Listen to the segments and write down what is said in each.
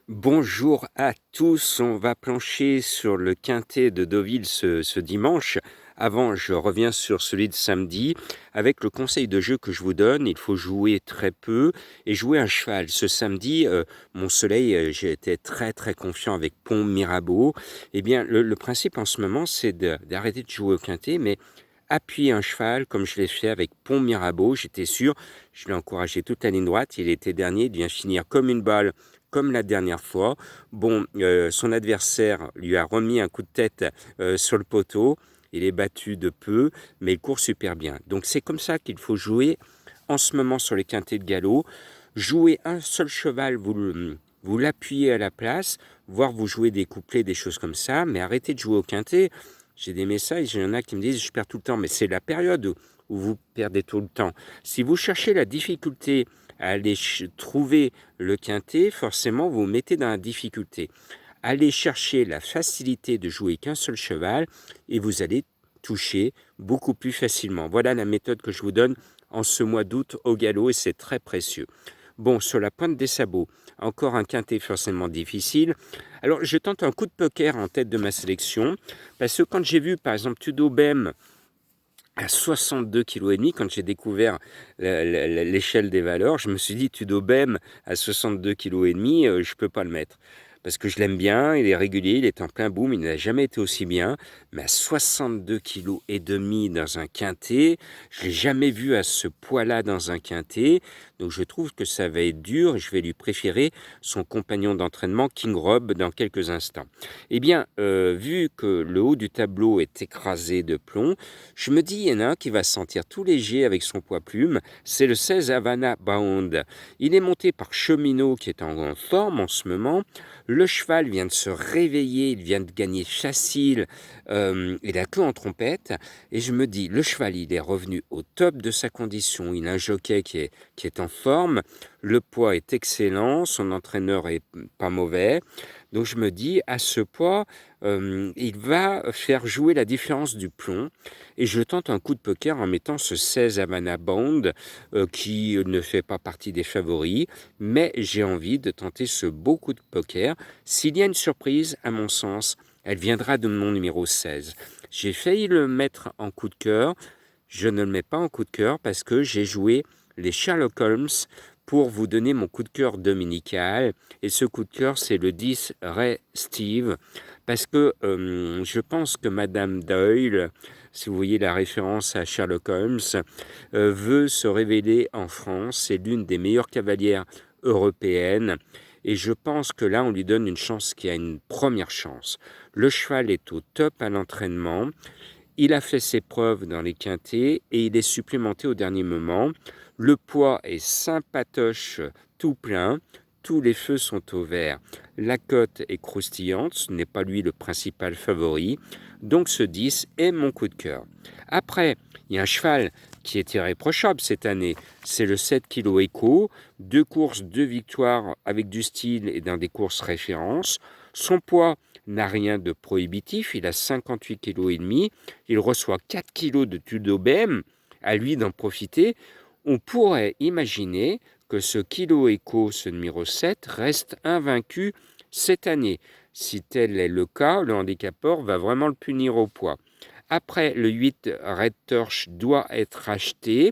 Bonjour à tous, on va plancher sur le quintet de Deauville ce dimanche. Avant, je reviens sur celui de samedi. Avec le conseil de jeu que je vous donne, il faut jouer très peu et jouer un cheval. Ce samedi, mon soleil, j'étais très confiant avec Pont Mirabeau. Eh bien, le principe en ce moment, c'est d'arrêter de jouer au quintet, mais appuyer un cheval comme je l'ai fait avec Pont Mirabeau. J'étais sûr, je l'ai encouragé toute la ligne droite. Il était dernier, il vient finir comme une balle comme la dernière fois. Bon, son adversaire lui a remis un coup de tête sur le poteau. Il est battu de peu, mais il court super bien. Donc c'est comme ça qu'il faut jouer en ce moment sur les quintets de galop. Jouer un seul cheval, vous l'appuyez à la place, voire vous jouez des couplets, des choses comme ça, mais arrêtez de jouer au quintet. J'ai des messages, il y en a qui me disent je perds tout le temps, mais c'est la période où vous perdez tout le temps. Si vous cherchez la difficulté à aller trouver le quintet, forcément vous vous mettez dans la difficulté. Allez chercher la facilité de jouer qu'un seul cheval et vous allez toucher beaucoup plus facilement. Voilà la méthode que je vous donne en ce mois d'août au galop et c'est très précieux. Bon, sur la pointe des sabots, encore un quintet forcément difficile. Alors, je tente un coup de poker en tête de ma sélection parce que quand j'ai vu, par exemple, Tudo Bem à 62,5 kg, quand j'ai découvert l'échelle des valeurs, je me suis dit, Tudo Bem à 62,5 kg, je ne peux pas le mettre. Parce que je l'aime bien, il est régulier, il est en plein boom, il n'a jamais été aussi bien. Mais à 62,5 kg dans un quintet, je ne l'ai jamais vu à ce poids-là dans un quintet. Donc je trouve que ça va être dur et je vais lui préférer son compagnon d'entraînement, King Rob, dans quelques instants. Eh bien, vu que le haut du tableau est écrasé de plomb, je me dis, il y en a un qui va se sentir tout léger avec son poids plume, c'est le 16 Havana Bound. Il est monté par Cheminot qui est en forme en ce moment. Le cheval vient de se réveiller, il vient de gagner facile, il a que en trompette. Et je me dis, le cheval, il est revenu au top de sa condition. Il a un jockey qui est en forme. Le poids est excellent, son entraîneur est pas mauvais. Donc je me dis, à ce poids, il va faire jouer la différence du plomb. Et je tente un coup de poker en mettant ce 16 Havana Bond qui ne fait pas partie des favoris. Mais j'ai envie de tenter ce beau coup de poker. S'il y a une surprise, à mon sens, elle viendra de mon numéro 16. J'ai failli le mettre en coup de cœur. Je ne le mets pas en coup de cœur parce que j'ai joué les Sherlock Holmes pour vous donner mon coup de cœur dominical. Et ce coup de cœur, c'est le 10 Ray Steve. Parce que je pense que Madame Doyle, si vous voyez la référence à Sherlock Holmes, veut se révéler en France. C'est l'une des meilleures cavalières européennes. Et je pense que là, on lui donne une chance qui a une première chance. Le cheval est au top à l'entraînement. Il a fait ses preuves dans les quintets et il est supplémenté au dernier moment. Le poids est sympatoche tout plein. Tous les feux sont au vert. La cote est croustillante. Ce n'est pas lui le principal favori. Donc ce 10 est mon coup de cœur. Après, il y a un cheval qui est irréprochable cette année. C'est le 7 kg Echo. 2 courses, 2 victoires avec du style et dans des courses références. Son poids n'a rien de prohibitif. Il a 58,5 kg. Il reçoit 4 kg de Tudobem. À lui d'en profiter. On pourrait imaginer que ce kilo Echo, ce numéro 7, reste invaincu cette année. Si tel est le cas, le handicapeur va vraiment le punir au poids. Après, le 8 Red Torch doit être acheté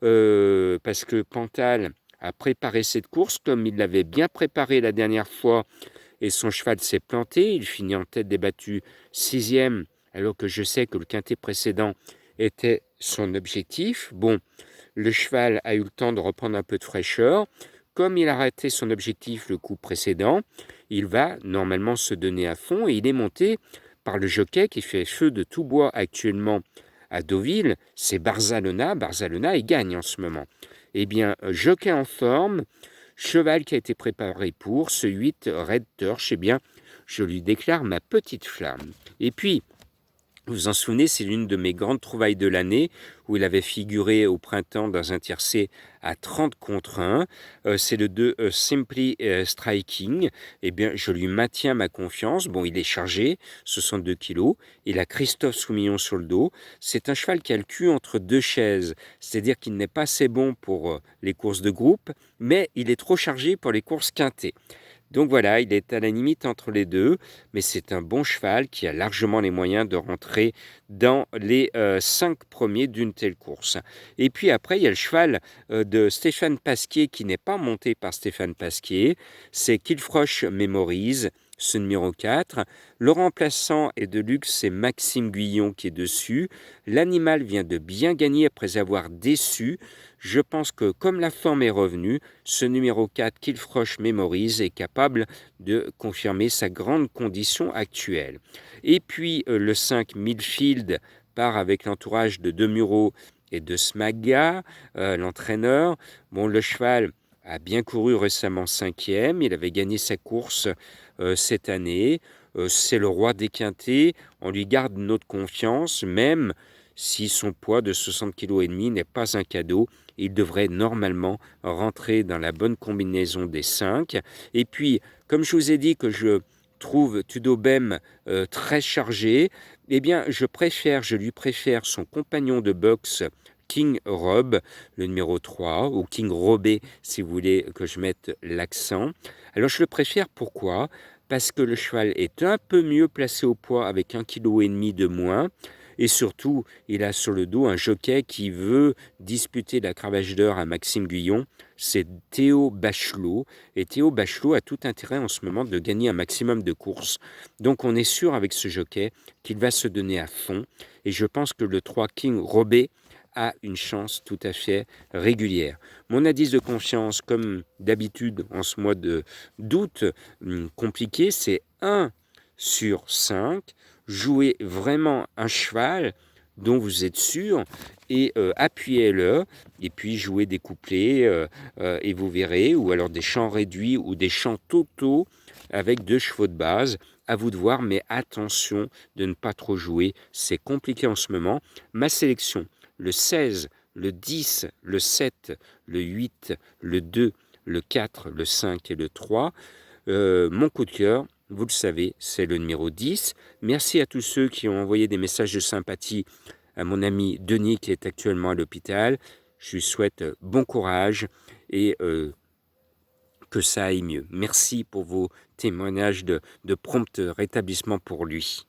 parce que Pantal a préparé cette course comme il l'avait bien préparé la dernière fois et son cheval s'est planté. Il finit en tête des battus 6e alors que je sais que le quintet précédent était son objectif. Bon, le cheval a eu le temps de reprendre un peu de fraîcheur. Comme il a raté son objectif le coup précédent, il va normalement se donner à fond et il est monté par le jockey qui fait feu de tout bois actuellement à Deauville, c'est Barzalona. Barzalona, il gagne en ce moment. Eh bien, jockey en forme, cheval qui a été préparé pour, ce 8 Red Torch, eh bien, je lui déclare ma petite flamme. Et puis, vous vous en souvenez, c'est l'une de mes grandes trouvailles de l'année où il avait figuré au printemps dans un tiercé à 30 contre 1. C'est le 2 Simply Striking. Eh bien, je lui maintiens ma confiance. Bon, il est chargé, 62 kilos. Il a Christophe Soumillon sur le dos. C'est un cheval qui a le cul entre deux chaises. C'est-à-dire qu'il n'est pas assez bon pour les courses de groupe, mais il est trop chargé pour les courses quintées. Donc voilà, il est à la limite entre les deux, mais c'est un bon cheval qui a largement les moyens de rentrer dans les 5 premiers d'une telle course. Et puis après, il y a le cheval de Stéphane Pasquier qui n'est pas monté par Stéphane Pasquier, c'est Kilfroche Mémorise, ce numéro 4. Le remplaçant est de luxe, c'est Maxime Guyon qui est dessus. L'animal vient de bien gagner après avoir déçu. Je pense que comme la forme est revenue, ce numéro 4, Kilfroche Mémorise, est capable de confirmer sa grande condition actuelle. Et puis le 5, Millfield, part avec l'entourage de Demuro et de Smaga, l'entraîneur. Bon, le cheval a bien couru récemment 5e, il avait gagné sa course cette année. C'est le roi des quintés, on lui garde notre confiance, même si son poids de 60,5 kg n'est pas un cadeau. Il devrait normalement rentrer dans la bonne combinaison des 5. Et puis, comme je vous ai dit que je trouve Tudobem très chargé, eh bien, je lui préfère son compagnon de boxe, King Rob, le numéro 3, ou King Robé, si vous voulez que je mette l'accent. Alors, je le préfère, pourquoi ? Parce que le cheval est un peu mieux placé au poids avec 1,5 kg de moins. Et surtout, il a sur le dos un jockey qui veut disputer la cravache d'or à Maxime Guyon. C'est Théo Bachelot. Et Théo Bachelot a tout intérêt en ce moment de gagner un maximum de courses. Donc on est sûr avec ce jockey qu'il va se donner à fond. Et je pense que le 3 King Robé a une chance tout à fait régulière. Mon indice de confiance, comme d'habitude en ce mois d'août compliqué, c'est 1 sur 5. Jouez vraiment un cheval dont vous êtes sûr et appuyez-le et puis jouez des couplets et vous verrez, ou alors des chants réduits ou des chants totaux avec 2 chevaux de base. À vous de voir, mais attention de ne pas trop jouer, c'est compliqué en ce moment. Ma sélection, le 16, le 10, le 7, le 8, le 2, le 4, le 5 et le 3. Mon coup de cœur, vous le savez, c'est le numéro 10. Merci à tous ceux qui ont envoyé des messages de sympathie à mon ami Denis qui est actuellement à l'hôpital. Je lui souhaite bon courage et que ça aille mieux. Merci pour vos témoignages de prompt rétablissement pour lui.